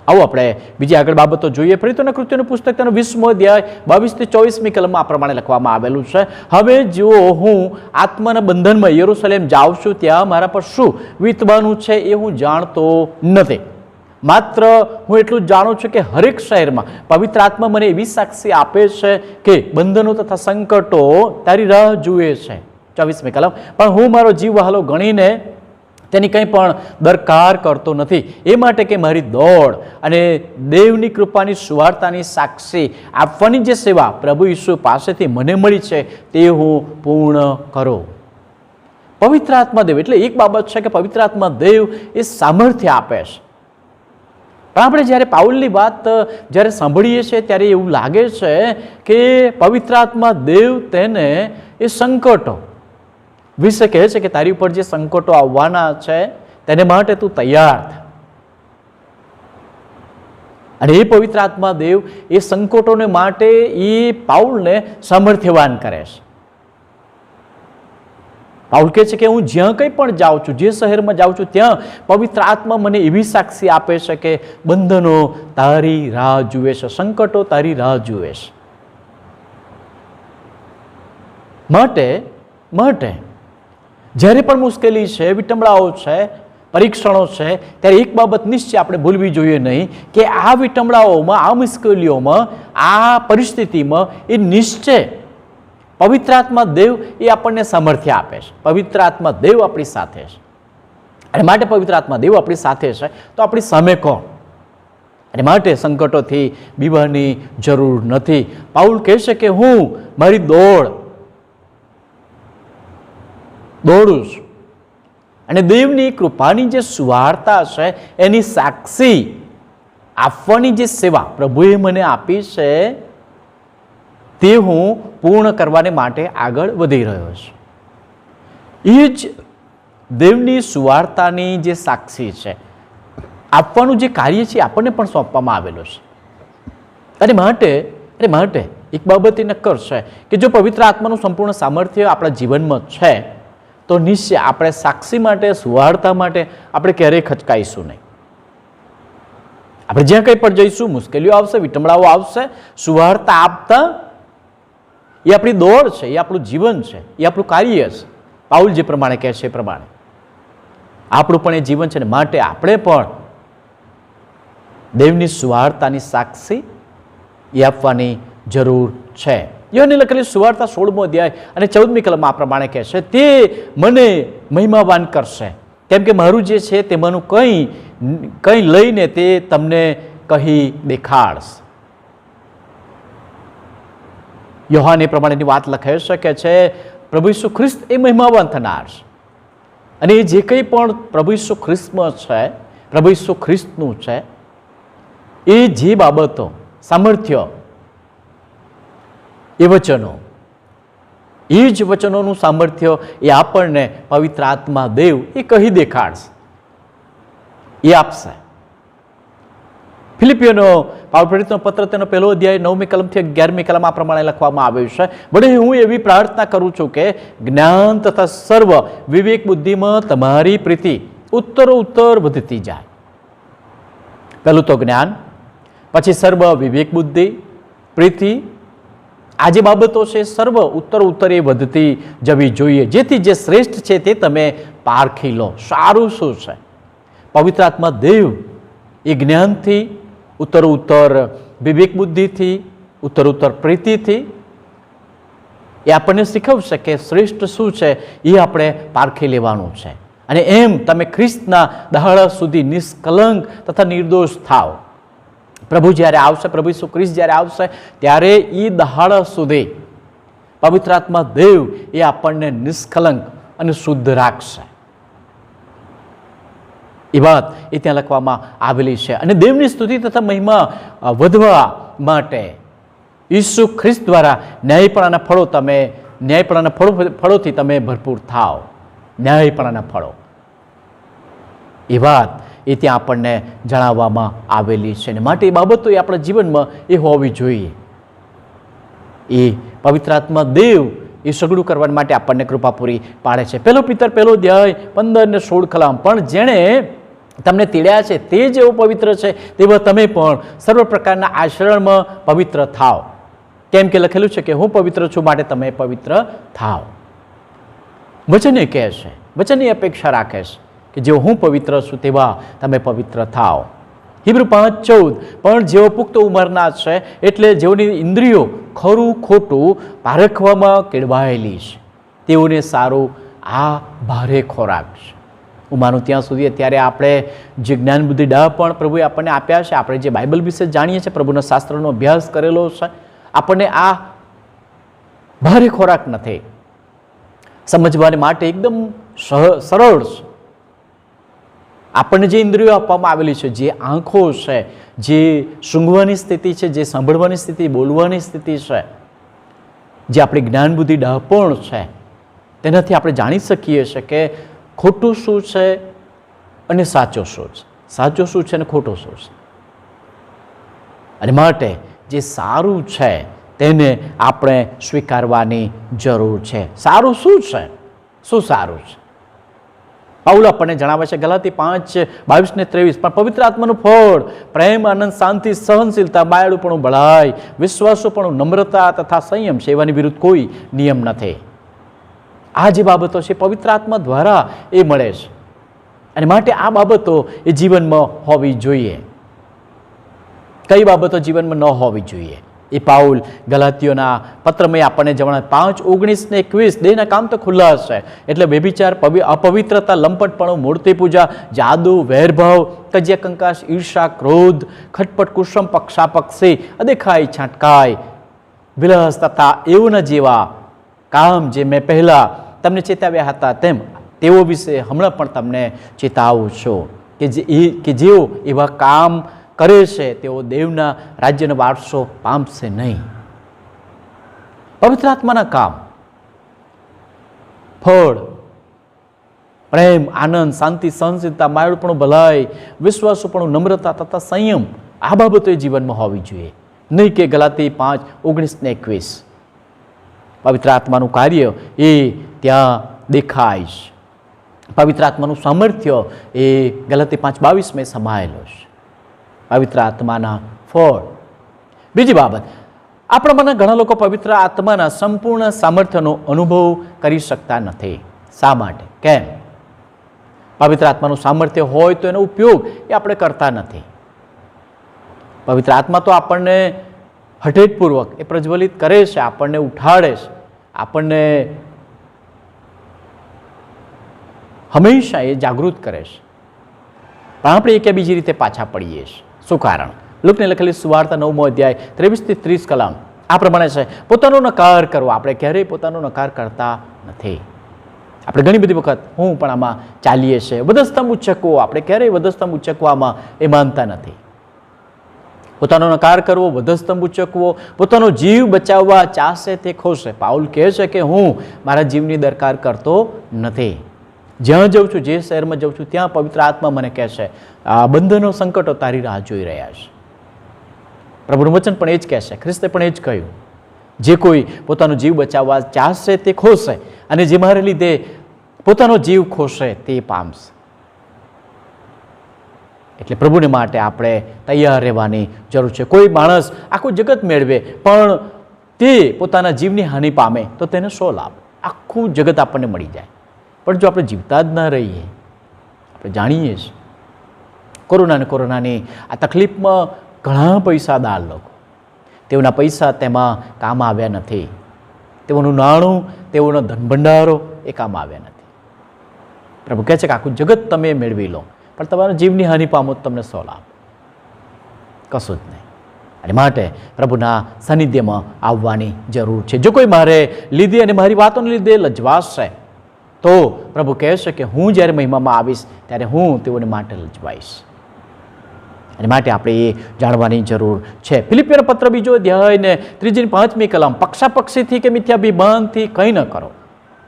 આવો આપણે બીજી આગળ બાબતો જોઈએ. પ્રેરિતોના કૃત્યોનું પુસ્તક તેનો 20મો અધ્યાય 22 થી 24મી કલમમાં આ પ્રમાણે લખવામાં આવેલું છે, હવે જો હું આત્માના બંધનમાં યરૂશલેમ જાઉં છું, ત્યાં મારા પર શું વીતવાનું છે એ હું જાણતો નથી. માત્ર હું એટલું જ જાણું છું કે હરેક શહેરમાં પવિત્ર આત્મા મને એવી સાક્ષી આપે છે કે બંધનો તથા સંકટો તારી રાહ જુએ છે. 24મી કલમ, પણ હું મારો જીવ વહાલો ગણીને તેની કંઈ પણ દરકાર કરતો નથી, એ માટે કે મારી દોડ અને દેવની કૃપાની સુવાર્તાની સાક્ષી આપવાની જે સેવા પ્રભુ ઈસુ પાસેથી મને મળી છે તે હું પૂર્ણ કરું. પવિત્ર આત્મા દેવ એટલે એક બાબત છે કે પવિત્ર આત્મા દેવ એ સામર્થ્ય આપે છે. પણ આપણે જ્યારે પાઉલની વાત જ્યારે સાંભળીએ છીએ ત્યારે એવું લાગે છે કે પવિત્ર આત્મા દેવ તેને એ સંકટો વિશે કહે છે કે તારી ઉપર જે સંકટો આવવાના છે તેને માટે તું તૈયાર થા. અને એ પવિત્ર આત્મા દેવ એ સંકટોને માટે એ પાઉલને સામર્થ્યવાન કરે છે. પાઉલ કહે છે કે હું જ્યાં કંઈ પણ જાઉં છું, જે શહેરમાં જાઉં છું, ત્યાં પવિત્ર આત્મા મને એવી સાક્ષી આપે છે કે બંધનો તારી રાહ જુએ છે, સંકટો તારી રાહ જુએ છે. માટે જ્યારે પણ મુશ્કેલી છે, વિટંબળાઓ છે, પરીક્ષણો છે, ત્યારે એક બાબત નિશ્ચય આપણે ભૂલવી જોઈએ નહીં કે આ વિટંબળાઓમાં, આ મુશ્કેલીઓમાં, આ પરિસ્થિતિમાં એ નિશ્ચય પવિત્ર આત્મા દેવ એ આપણને સામર્થ્ય આપે છે. પવિત્ર આત્મા દેવ આપણી સાથે છે, અને માટે પવિત્ર આત્મા દેવ આપણી સાથે છે તો આપણી સામે કોણ? અને માટે સંકટોથી બીવાની જરૂર નથી. પાઉલ કહે છે કે હું મારી દોડું છું, અને દેવની કૃપાની જે સુવાર્તા છે એની સાક્ષી આપવાની જે સેવા પ્રભુએ મને આપી છે તે હું પૂર્ણ કરવાને માટે આગળ વધી રહ્યો છું. એ જ દેવની સુવાર્તાની જે સાક્ષી છે, આપવાનું જે કાર્ય છે આપણને પણ સોંપવામાં આવેલું છે. અને માટે એક બાબત એ નક્કર છે કે જો પવિત્ર આત્માનું સંપૂર્ણ સામર્થ્ય આપણા જીવનમાં છે તો નિશ્ચય આપણે સાક્ષી માટે, સુવાર્તા માટે આપણે ક્યારેય ખચકાઈશું નહીં. આપણે જ્યાં કંઈ પણ જઈશું, મુશ્કેલીઓ આવશે, વિટંબળાઓ આવશે, સુવાર્તા આપતા એ આપણી દોડ છે, એ આપણું જીવન છે, એ આપણું કાર્ય છે. પાઉલ જે પ્રમાણે કહે છે એ પ્રમાણે આપણું પણ એ જીવન છે, ને માટે આપણે પણ દેવની સુવાર્તાની સાક્ષી એ આપવાની જરૂર છે. યોહાનની લખેલી સુવાર્તા 16મો અધ્યાય અને 14મી કલમમાં આ પ્રમાણે કહે છે, તે મને મહિમાવાન કરશે, કેમ કે મારું જે છે તેમાંનું કંઈ લઈને તે તમને કહી દેખાડશે. યોહાન એ પ્રમાણેની વાત લખે છે કે છે પ્રભુ ઈસુ ખ્રિસ્ત એ મહિમાવાન થનાર છે, અને એ જે કંઈ પણ પ્રભુ ઈસુ ખ્રિસ્તમાં છે, પ્રભુ ઈસુ ખ્રિસ્તનું છે, એ જે બાબતો, સામર્થ્ય, એ વચનો, એ જ વચનોનું સામર્થ્ય એ આપણને પવિત્ર આત્મા દેવ એ કહી દેખાડશે, એ આપશે. ફિલિપિયોનો પાઉલ પ્રેરિતનો પત્ર તેનો 1લો અધ્યાય 9મી કલમથી 11મી કલમ આ પ્રમાણે લખવામાં આવ્યું છે, વડે હું એવી પ્રાર્થના કરું છું કે જ્ઞાન તથા સર્વ વિવેક બુદ્ધિમાં તમારી પ્રીતિ ઉત્તરોત્તર વધતી જાય. પહેલું તો જ્ઞાન, પછી સર્વ વિવેક બુદ્ધિ, પ્રીતિ. આ જે બાબતો છે સર્વ ઉત્તર એ વધતી જવી જોઈએ, જેથી જે શ્રેષ્ઠ છે તે તમે પારખી લો. સારું શું છે? પવિત્ર આત્મા દેવ એ જ્ઞાનથી, ઉત્તર વિવેક બુદ્ધિથી, ઉત્તર પ્રીતિથી એ આપણને શીખવશે કે શ્રેષ્ઠ શું છે એ આપણે પારખી લેવાનું છે. અને એમ તમે ખ્રિસ્તના દહાડા સુધી નિષ્કલંક તથા નિર્દોષ થાવ. પ્રભુ જ્યારે આવશે, પ્રભુ ઈસુ ખ્રિસ્ત જ્યારે આવશે ત્યારે એ દહાડા સુધી પવિત્ર આત્મા દેવ એ આપણને નિષ્કલંક અને શુદ્ધ રાખશે. એ વાત એ ત્યાં લખવામાં આવેલી છે. અને દેવની સ્તુતિ તથા મહિમા વધવા માટે ઈસુ ખ્રિસ્ત દ્વારા ન્યાયપણાના ફળોથી તમે ભરપૂર થાવ. ન્યાયપણાના ફળો, એ વાત એ ત્યાં આપણને જણાવવામાં આવેલી છે. અને માટે એ બાબતો એ આપણા જીવનમાં એ હોવી જોઈએ. એ પવિત્ર આત્મા દેવ એ સગડું કરવા માટે આપણને કૃપા પૂરી પાડે છે. 1 પિતર 1લો અધ્યાય 15 અને 16 કલમ, પણ જેણે તમને તેડ્યા છે તે જેવો પવિત્ર છે તેવા તમે પણ સર્વ પ્રકારના આચરણમાં પવિત્ર થાવ, કેમ કે લખેલું છે કે હું પવિત્ર છું માટે તમે પવિત્ર થાવ. વચન એ કહે છે, વચનની અપેક્ષા રાખે છે કે જેવો હું પવિત્ર છું તેવા તમે પવિત્ર થાવ. હિબ્રુ 5:14, પણ જેઓ પુખ્ત ઉંમરના છે એટલે જેઓની ઇન્દ્રિયો ખરું ખોટું પારખવામાં કેળવાયેલી છે તેઓને સારું આ ભારે ખોરાક છે. હું માનું ત્યાં સુધી અત્યારે આપણે જે જ્ઞાન બુદ્ધિ પણ પ્રભુએ આપણને આપ્યા છે, આપણે જે બાઇબલ વિશે જાણીએ છીએ, પ્રભુના શાસ્ત્રનો અભ્યાસ કરેલો છે, આપણને આ ભારે ખોરાક નથી. સમજવાને માટે એકદમ સરળ છે. આપણને જે ઇન્દ્રિયો આપવામાં આવેલી છે, જે આંખો છે, જે સૂંઘવાની સ્થિતિ છે, જે સાંભળવાની સ્થિતિ, બોલવાની સ્થિતિ છે, જે આપણી જ્ઞાન બુદ્ધિ પણ છે, તેનાથી આપણે જાણી શકીએ છીએ કે ખોટું શું છે અને સાચું શું છે, સાચું શું છે અને ખોટું શું છે. અને માટે જે સારું છે તેને આપણે સ્વીકારવાની જરૂર છે. સારું શું છે? શું સારું છે? પાઉલ આપણને જણાવે છે ગલાતી 5:22 ને 23, પણ પવિત્ર આત્માનું ફળ પ્રેમ, આનંદ, શાંતિ, સહનશીલતા, માયાળુપણું, ભલાઈ, વિશ્વાસુપણું, નમ્રતા તથા સંયમ છે, એવાની વિરુદ્ધ કોઈ નિયમ નથી. આ જે બાબતો છે પવિત્ર આત્મા દ્વારા એ મળે છે. અને માટે આ બાબતો એ જીવનમાં હોવી જોઈએ. કઈ બાબતો જીવનમાં ન હોવી જોઈએ એ પાઉલ ગલાતીઓના પત્રમાં આપણને જણાવે. 5:19 ને 21 દેહના કામ તો ખુલ્લા હશે, એટલે વ્યભિચાર, અપવિત્રતા, લંપટપણું, મૂર્તિ પૂજા, જાદુ, વેરભાવ, કજિયા, કંકાસ, ઈર્ષા, ક્રોધ, ખટપટ, કુસમ, પક્ષાપક્ષી, અદેખાઈ, છાંટકાઈ, વિલાસ તથા એવું જેવા કામ જે મેં પહેલા તમને ચેતાવ્યા હતા તેઓ વિશે હમણાં પણ તમને ચેતાવું છું કે જેઓ એવા કામ કરે છે તેઓ દેવના રાજ્યનો વારસો પામશે નહીં. પવિત્ર આત્માના કામ, ફળ, પ્રેમ, આનંદ, શાંતિ, સહનશીલતા, માયાળુપણું, ભલાઈ, વિશ્વાસુપણું, નમ્રતા તથા સંયમ, આ બાબતો એ જીવનમાં હોવી જોઈએ. નહીં કે ગલાતી 5:19 ને 21. પવિત્ર આત્માનું કાર્ય એ ત્યાં દેખાય છે. પવિત્ર આત્માનું સામર્થ્ય એ ગલાતી 5:22 મેં સમાયેલો છે. પવિત્ર આત્માના ફળ. બીજી બાબત, આપણામાંના ઘણા લોકો પવિત્ર આત્માના સંપૂર્ણ સામર્થ્યનો અનુભવ કરી શકતા નથી. શા માટે? કેમ? પવિત્ર આત્માનું સામર્થ્ય હોય તો એનો ઉપયોગ એ આપણે કરતા નથી. પવિત્ર આત્મા તો આપણને હઠેટપૂર્વક એ પ્રજ્વલિત કરે છે, આપણને ઉઠાડે છે, આપણને હંમેશા એ જાગૃત કરે છે, પણ આપણે એક બીજી રીતે પાછા પડીએ છીએ. શું કારણ? લુકને લખેલી સુવાર્તા 9મો અધ્યાય 23 થી 30 કલમ આ પ્રમાણે છે, પોતાનો નકાર કરવો. આપણે ક્યારેય પોતાનો નકાર કરતા નથી. આપણે ઘણી બધી વખત હું પણ આમાં ચાલીએ છીએ. વધસ્તંભ ઉચ્ચકવો, આપણે ક્યારેય વધસ્તંભ ઉચ્ચકવામાં એ માનતા નથી. પોતાનો નકાર કરવો, વધસ્તંભ ઉચ્ચકવો, પોતાનો જીવ બચાવવા ચાહશે તે ખોશે. પાઉલ કહે છે કે હું મારા જીવની દરકાર કરતો નથી. જ્યાં જાઉં છું, જે શહેરમાં જાઉં છું, ત્યાં પવિત્ર આત્મા મને કહે છે આ બંધનો, સંકટો તારી રાહ જોઈ રહ્યા છે. પ્રભુનું વચન પણ એ જ કહેશે, ખ્રિસ્તે પણ એ જ કહ્યું, જે કોઈ પોતાનો જીવ બચાવવા ચાહશે તે ખોશે, અને જે મારે લીધે પોતાનો જીવ ખોશે તે પામશે. એટલે પ્રભુને માટે આપણે તૈયાર રહેવાની જરૂર છે. કોઈ માણસ આખું જગત મેળવે પણ તે પોતાના જીવની હાનિ પામે તો તેને શો લાભ? આખું જગત આપણને મળી જાય, પણ જો આપણે જીવતા જ ના રહીએ. આપણે જાણીએ છીએ કોરોનાની આ તકલીફમાં ઘણા પૈસાદાર લોકો, તેઓના પૈસા તેમાં કામ આવ્યા નથી, તેઓનું નાણું, તેઓનો ધનભંડારો એ કામ આવ્યા નથી. પ્રભુ કહે છે કે આખું જગત તમે મેળવી લો, પણ તમારા જીવની હાનિ પામો તમને શો લાભ? કશું જ નહીં. અને માટે પ્રભુના સાનિધ્યમાં આવવાની જરૂર છે. જો કોઈ મારે લીધે અને મારી વાતોને લીધે લજવાશે તો પ્રભુ કહે છે કે હું જ્યારે મહિમામાં આવીશ ત્યારે હું તેઓને માટે લજવાઈશ. અને માટે આપણે એ જાણવાની જરૂર છે. ફિલિપિયનો પત્ર 2 અધ્યાય ને 3 અને 5મી કલમ, પક્ષાપક્ષીથી કે મિથ્યાભિમાનથી કંઈ ન કરો,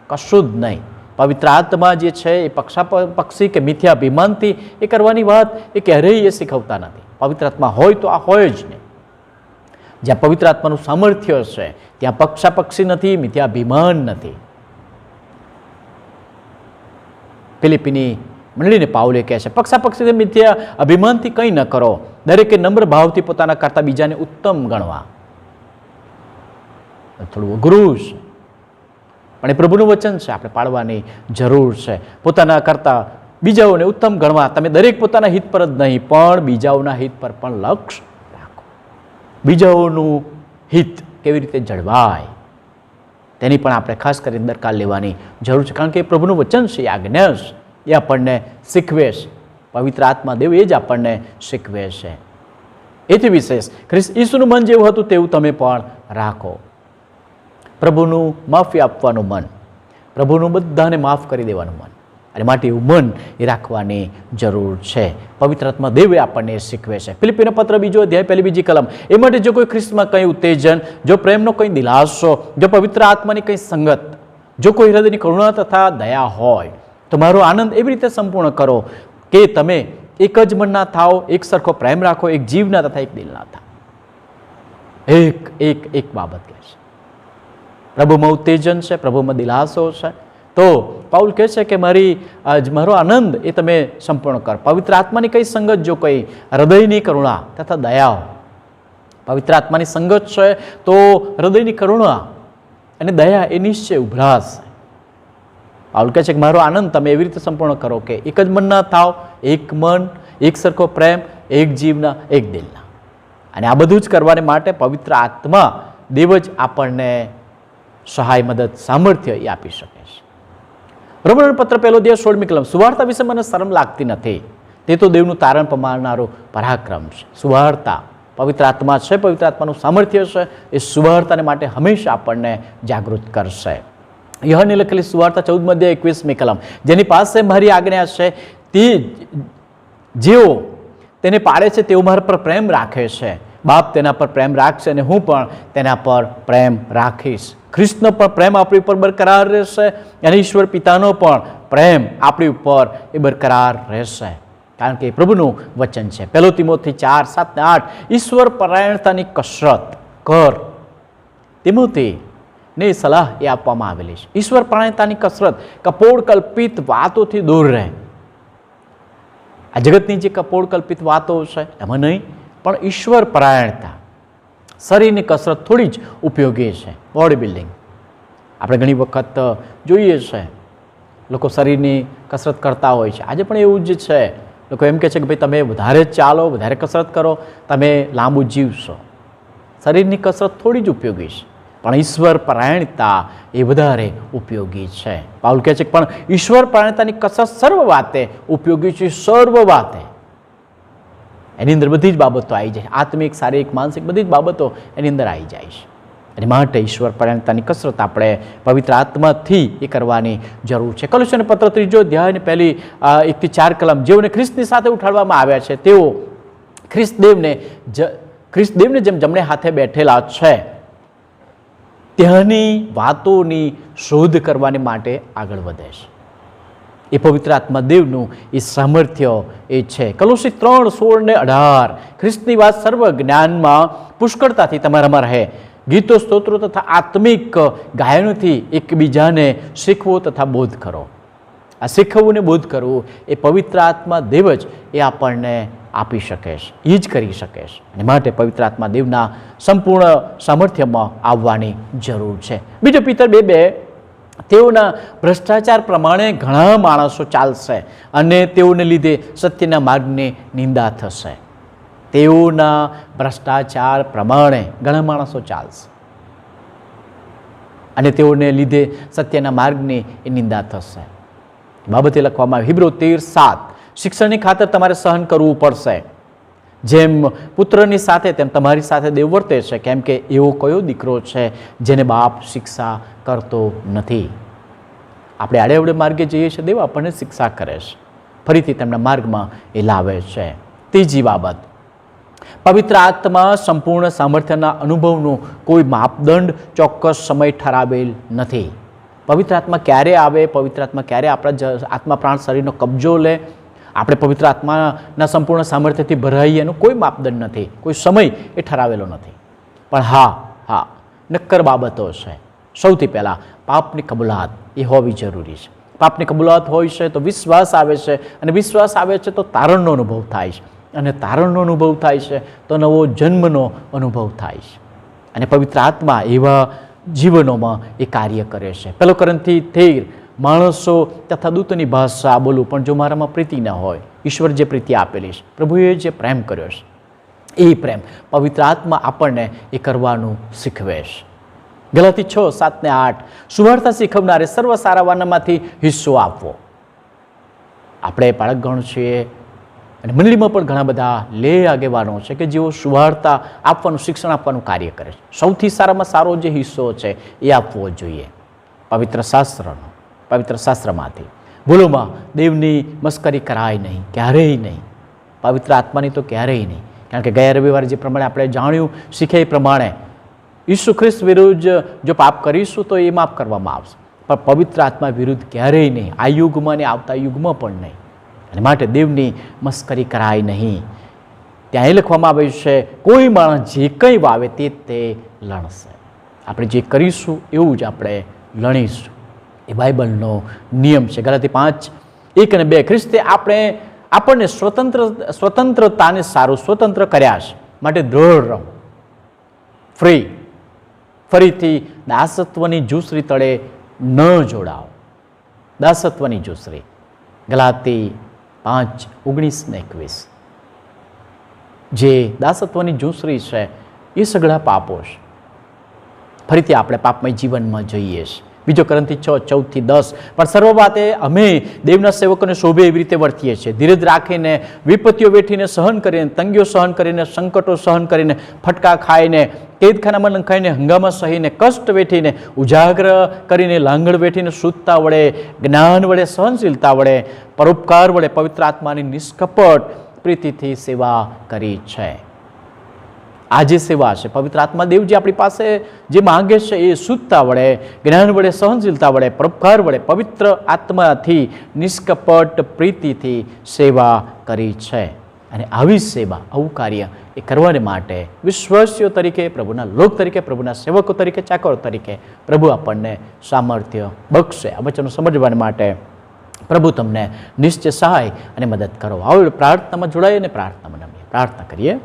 કશું જ નહીં. પવિત્ર આત્મા જે છે એ પક્ષાપક્ષી કે મિથ્યાભિમાનથી એ કરવાની વાત એ ક્યારેય એ શીખવતા નથી. પવિત્ર આત્મા હોય તો આ હોય જ નહીં. જ્યાં પવિત્ર આત્માનું સામર્થ્ય છે ત્યાં પક્ષાપક્ષી નથી, મિથ્યાભિમાન નથી. ફિલિપીની મંડળીને પાઉલે કહે છે પક્ષાપક્ષી મિથ્યા અભિમાનથી કંઈ ન કરો, દરેકે નમ્ર ભાવથી પોતાના કરતા બીજાને ઉત્તમ ગણવા. થોડું અઘરું છે પણ એ પ્રભુનું વચન છે, આપણે પાળવાની જરૂર છે. પોતાના કરતા બીજાઓને ઉત્તમ ગણવા. તમે દરેક પોતાના હિત પર જ નહીં પણ બીજાઓના હિત પર પણ લક્ષ્ય રાખો. બીજાઓનું હિત કેવી રીતે જળવાય તેની પણ આપણે ખાસ કરીને દરકાર લેવાની જરૂર છે, કારણ કે એ પ્રભુનું વચન છે, એ આજ્ઞા છે, એ આપણને શીખવે છે. પવિત્ર આત્મા દેવ એ જ આપણને શીખવે છે. એથી વિશેષ ખ્રિસ્ત ઈસુનું મન જેવું હતું તેવું તમે પણ રાખો. પ્રભુનું માફી આપવાનું મન, પ્રભુનું બધાને માફ કરી દેવાનું મન, અને માટે એવું મન એ રાખવાની જરૂર છે. પવિત્ર આત્મા દેવે આપણને શીખવે છે. ફિલિપીનો પત્ર 2 અધ્યાય 1-2 કલમ, એ માટે જો કોઈ ખ્રિસ્તમાં કંઈ ઉત્તેજન, જો પ્રેમનો કંઈ દિલાસો, જો પવિત્ર આત્માની કંઈ સંગત, જો કોઈ હૃદયની કરુણા તથા દયા હોય તો મારો આનંદ એવી રીતે સંપૂર્ણ કરો કે તમે એક જ મનના થાઓ, એક સરખો પ્રેમ રાખો, એક જીવના તથા એક દિલના થાઓ. એક બાબત કહે છે, પ્રભુમાં ઉત્તેજન છે, પ્રભુમાં દિલાસો છે, તો પાઉલ કહે છે કે મારો આનંદ એ તમે સંપૂર્ણ કરો. પવિત્ર આત્માની કઈ સંગત, જો કઈ હૃદયની કરુણા તથા દયા, પવિત્ર આત્માની સંગત છે તો હૃદયની કરુણા અને દયા એ નિશ્ચય ઉભરાશે. પાઉલ કહે છે કે મારો આનંદ તમે એવી રીતે સંપૂર્ણ કરો કે એક જ મનના થાવ, એક મન, એક સરખો પ્રેમ, એક જીવના, એક દિલના. અને આ બધું જ કરવાને માટે પવિત્ર આત્મા દેવ જ આપણને સહાય, મદદ, સામર્થ્ય એ આપી શકે છે. રોમન પત્ર 1 અધ્યાય 16મી કલમ, સુવાર્તા વિશે મને શરમ લાગતી નથી, તે તો દેવનું તારણ પામનારો પરાક્રમ છે. સુવાર્તા પવિત્ર આત્મા છે, પવિત્ર આત્માનું સામર્થ્ય છે, એ સુવાર્તાને માટે હંમેશા આપણને જાગૃત કરશે. યહોવાને લખેલી સુવાર્તા 14 અધ્યાય 21મી કલમ, જેની પાસે મારી આજ્ઞા છે તે જેઓ તેને પાળે છે તેઓ મારા પર પ્રેમ રાખે છે. બાપ તેના પર પ્રેમ રાખશે અને હું પણ તેના પર પ્રેમ રાખીશ. ખ્રિસ્તનો પણ પ્રેમ આપણી ઉપર બરકરાર રહેશે અને ઈશ્વર પિતાનો પણ પ્રેમ આપણી ઉપર એ બરકરાર રહેશે, કારણ કે એ પ્રભુનું વચન છે. 1 તિમોથી 4, 7 ને 8, ઈશ્વર પરાયણતાની કસરત કર. તિમોથીને સલાહ એ આપવામાં આવેલી છે. ઈશ્વર પરાયણતાની કસરત, કપોળ કલ્પિત વાતોથી દૂર રહે. આ જગતની જે કપોળ કલ્પિત વાતો છે એમાં નહીં, પણ ઈશ્વર પરાયણતા, શરીરની કસરત થોડી જ ઉપયોગી છે. બોડી બિલ્ડિંગ આપણે ઘણી વખત જોઈએ છે, લોકો શરીરની કસરત કરતા હોય છે. આજે પણ એવું જ છે. લોકો એમ કહે છે કે ભાઈ તમે વધારે ચાલો, વધારે કસરત કરો, તમે લાંબુ જીવશો. શરીરની કસરત થોડી જ ઉપયોગી છે, પણ ઈશ્વર પરાયણતા એ વધારે ઉપયોગી છે. પાઉલ કહે છે કે પણ ઈશ્વર પરાયણતાની કસરત સર્વ વાતે ઉપયોગી છે. સર્વ વાતે એની અંદર બધી જ બાબતો આવી જાય, આત્મિક, શારીરિક, માનસિક બધી જ બાબતો એની અંદર આવી જાય છે. અને માટે ઈશ્વર પરાયણતાની કસરત આપણે પવિત્ર આત્માથી એ કરવાની જરૂર છે. કલોસ્યને પત્ર 3 અધ્યાયની પહેલી 1 થી 4 કલમ, જેઓને ખ્રિસ્તની સાથે ઉઠાડવામાં આવ્યા છે તેઓ ખ્રિસ્તદેવને જેમ જમણે હાથે બેઠેલા છે ત્યાંની વાતોની શોધ કરવાની માટે આગળ વધે છે. એ પવિત્ર આત્મા દેવનું એ સામર્થ્ય એ છે. કલોસી 3, 16 ને 18, ખ્રિસ્તની વાત સર્વ જ્ઞાનમાં પુષ્કળતાથી તમારામાં રહે. ગીતો, સ્તોત્રો તથા આત્મિક ગાયનોથી એકબીજાને શીખવો તથા બોધ કરો. આ શીખવવું ને બોધ કરવું એ પવિત્ર આત્મા દેવ જ એ આપણને આપી શકે છે, એ જ કરી શકે છે. અને માટે પવિત્ર આત્મા દેવના સંપૂર્ણ સામર્થ્યમાં આવવાની જરૂર છે. બીજો પિતર 2:2, તેઓના ભ્રષ્ટાચાર પ્રમાણે ઘણા માણસો ચાલશે અને તેઓને લીધે સત્યના માર્ગની નિંદા થશે. તેઓના ભ્રષ્ટાચાર પ્રમાણે ઘણા માણસો ચાલશે અને તેઓને લીધે સત્યના માર્ગની એ નિંદા થશે. બાબતે લખવામાં આવ્યું હિબ્રો 13:7, શિક્ષણની ખાતર તમારે સહન કરવું પડશે. જેમ પુત્રની સાથે તેમ તમારી સાથે દેવ વર્તે છે, કેમ કે એવો કયો દીકરો છે જેને બાપ શિક્ષા કરતો નથી. આપણે આડે અવડે માર્ગે જઈએ છીએ, દેવ આપણને શિક્ષા કરે છે, ફરીથી તેમના માર્ગમાં એ લાવે છે. ત્રીજી બાબત, પવિત્ર આત્મા સંપૂર્ણ સામર્થ્યના અનુભવનું કોઈ માપદંડ, ચોક્કસ સમય ઠરાવેલ નથી. પવિત્ર આત્મા ક્યારે આવે, પવિત્ર આત્મા ક્યારે આપણા આત્મા, પ્રાણ, શરીરનો કબજો લે, આપણે પવિત્ર આત્માના સંપૂર્ણ સામર્થ્યથી ભરાઈએ એનો કોઈ માપદંડ નથી, કોઈ સમય એ ઠરાવેલો નથી. પણ હા નક્કર બાબતો છે. સૌથી પહેલાં પાપની કબૂલાત એ હોવી જરૂરી છે. પાપની કબૂલાત હોય છે તો વિશ્વાસ આવે છે, અને વિશ્વાસ આવે છે તો તારણનો અનુભવ થાય છે, અને તારણનો અનુભવ થાય છે તો નવો જન્મનો અનુભવ થાય છે. અને પવિત્ર આત્મા એવા જીવનોમાં એ કાર્ય કરે છે. 1 કોરિન્થી 13, માણસો તથા દૂતની ભાષા બોલું, પણ જો મારામાં પ્રીતિ ન હોય, ઈશ્વર જે પ્રીતિ આપેલી છે, પ્રભુએ જે પ્રેમ કર્યો છે, એ પ્રેમ પવિત્ર આત્મા આપણને એ કરવાનું શીખવે છે. ગલાતી 6, 7 ને 8, સુવાર્તા શીખવનારે સર્વ સારા વાનામાંથી હિસ્સો આપવો. આપણે બાળકગણ છીએ અને મંડળીમાં પણ ઘણા બધા લે આગેવાનો છે કે જેઓ સુવાર્તા આપવાનું, શિક્ષણ આપવાનું કાર્ય કરે છે. સૌથી સારામાં સારો જે હિસ્સો છે એ આપવો જોઈએ પવિત્ર શાસ્ત્રનો, પવિત્ર શાસ્ત્રમાંથી. ભૂલોમાં દેવની મસ્કરી કરાય નહીં, ક્યારેય નહીં. પવિત્ર આત્માની તો ક્યારેય નહીં, કારણ કે ગયા રવિવારે જે પ્રમાણે આપણે જાણ્યું, શીખે એ પ્રમાણે ઈસુ ખ્રિસ્ત વિરુદ્ધ જો પાપ કરીશું તો એ માફ કરવામાં આવશે, પણ પવિત્ર આત્મા વિરુદ્ધ ક્યારેય નહીં, આ યુગમાં ને આવતા યુગમાં પણ નહીં. અને માટે દેવની મસ્કરી કરાય નહીં. ત્યાં એ લખવામાં આવ્યું છે, કોઈ માણસ જે કંઈ વાવે તે લણશે. આપણે જે કરીશું એવું જ આપણે લણીશું. એ બાઇબલનો નિયમ છે. ગલાતી 5, 1 અને 2, ખ્રિસ્તે આપણને સ્વતંત્રતાને સારું સ્વતંત્ર કર્યા છે, માટે દ્રઢ રહો, ફરીથી દાસત્વની જૂસરી તળે ન જોડાઓ. દાસત્વની જોસરી. ગલાતી 5:19-21. જે દાસત્વની જોસરી છે એ સઘળા પાપો છે. ફરીથી આપણે પાપમય જીવનમાં જઈએ છીએ. બીજો કોરિન્થી 6:14-10. પણ સર્વ વાતે અમે દેવના સેવકોને શોભે એવી રીતે વર્તીએ છીએ, ધીરજ રાખીને, વિપત્તિઓ વેઠીને, સહન કરીને, તંગીઓ સહન કરીને, સંકટો સહન કરીને, ફટકા ખાઈને, કેદખાનામાં લંકાઈને, હંગામા સહીને, કષ્ટ વેઠીને, ઉજાગર કરીને, લાંગણ વેઠીને, શુદ્ધતા વડે, જ્ઞાન વડે, સહનશીલતા વડે, પરોપકાર વડે, પવિત્ર આત્માની નિષ્કપટ પ્રીતિથી સેવા કરી છે. આ જે સેવા છે, પવિત્ર આત્મા દેવ જે આપણી પાસે જે માંગે છે એ શુદ્ધતા વડે, જ્ઞાન વડે, સહનશીલતા વડે, પરોપકાર વડે, પવિત્ર આત્માથી નિષ્કપટ પ્રીતિથી સેવા કરી છે. અને આવી સેવા, આવું કાર્ય એ કરવાને માટે વિશ્વાસીઓ તરીકે, પ્રભુના લોક તરીકે, પ્રભુના સેવકો તરીકે, ચાકરો તરીકે પ્રભુ આપણને સામર્થ્ય બક્ષે. આ વચનો સમજવા માટે પ્રભુ તમને નિશ્ચય સહાય અને મદદ કરો. આવો પ્રાર્થનામાં જોડાઈએ અને પ્રાર્થનામાં નમીએ. પ્રાર્થના કરીએ.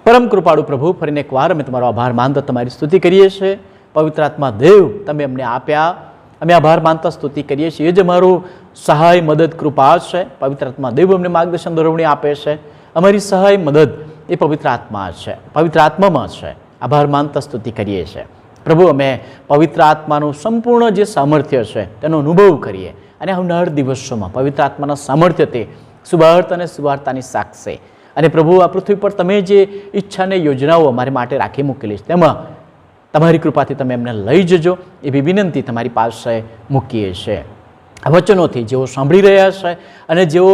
પરમ કૃપાળુ પ્રભુ, ફરીને એકવાર અમે તમારો આભાર માનતા તમારી સ્તુતિ કરીએ છીએ. પવિત્ર આત્મા દેવ તમે અમને આપ્યા, અમે આભાર માનતા સ્તુતિ કરીએ છીએ. એ જ અમારું સહાય, મદદ, કૃપા છે. પવિત્ર આત્મા દેવ અમને માર્ગદર્શન દોરવણી આપે છે. અમારી સહાય, મદદ એ પવિત્ર આત્મા છે, પવિત્ર આત્મામાં છે. આભાર માનતા સ્તુતિ કરીએ છીએ. પ્રભુ, અમે પવિત્ર આત્માનું સંપૂર્ણ જે સામર્થ્ય છે તેનો અનુભવ કરીએ અને આવનાર દિવસોમાં પવિત્ર આત્માના સામર્થ્યથી સુવાર્તા અને સુવાર્તાની સાક્ષી. અને પ્રભુ, આ પૃથ્વી પર તમે જે ઈચ્છા અને યોજનાઓ અમારે માટે રાખી મૂકેલી છે તેમાં તમારી કૃપાથી તમે એમને લઈ જજો એવી વિનંતી તમારી પાસે મૂકીએ છીએ. આ વચનોથી જેઓ સાંભળી રહ્યા છે અને જેઓ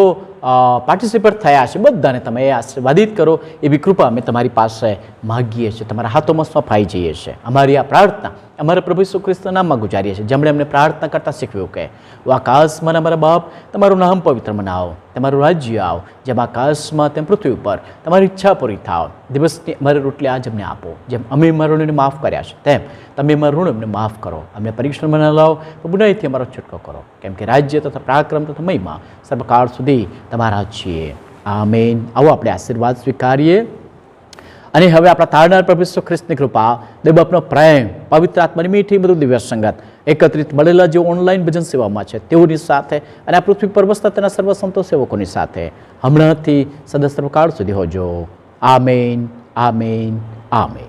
પાર્ટિસિપેટ થયા છે બધાને તમે આશીર્વાદિત કરો એવી કૃપા અમે તમારી પાસે માગીએ છીએ. તમારા હાથોમાં સોંપાઈ જઈએ છીએ. અમારી આ પ્રાર્થના અમારા પ્રભુ ઈસુ ખ્રિસ્તના નામમાં ગુજારીએ છીએ, જેમણે અમને પ્રાર્થના કરતા શીખવ્યું કે આકાશમાં અમારા બાપ, તમારું નામ પવિત્ર મનાવો, તમારું રાજ્ય આવો, જેમ આકાશમાં તેમ પૃથ્વી ઉપર તમારી ઈચ્છા પૂરી થાવ. દિવસની અમારી રોટલી આજ અમને આપો, જેમ અમે અમારા ઋણને માફ કર્યા છે તેમ તમે અમારું ઋણ અમને માફ કરો. અમને પરીક્ષણમાં ન લાવો, ગુનાહીથી અમારો છૂટકો કરો, કેમ કે રાજ્ય તથા પરાક્રમ તથા મહિમા સર્વકાળ સુધી તમારા છીએ. આમેન. આવો આપણે આશીર્વાદ સ્વીકારીએ. અને હવે આપણા તારનાર પ્રભુ ઈસુ ખ્રિસ્તની કૃપા, દેવબાપનો પ્રેમ, પવિત્ર આત્માની મીઠી મધુર દિવ્ય સંગત, એકત્રિત મળેલા જેઓ ઓનલાઈન ભજન સેવામાં છે તેઓની સાથે અને આ પૃથ્વી પર વસતા તેના સર્વ સંતો સેવકોની સાથે હમણાંથી સદા સર્વકાળ સુધી હોજો. Amen, amen, amen.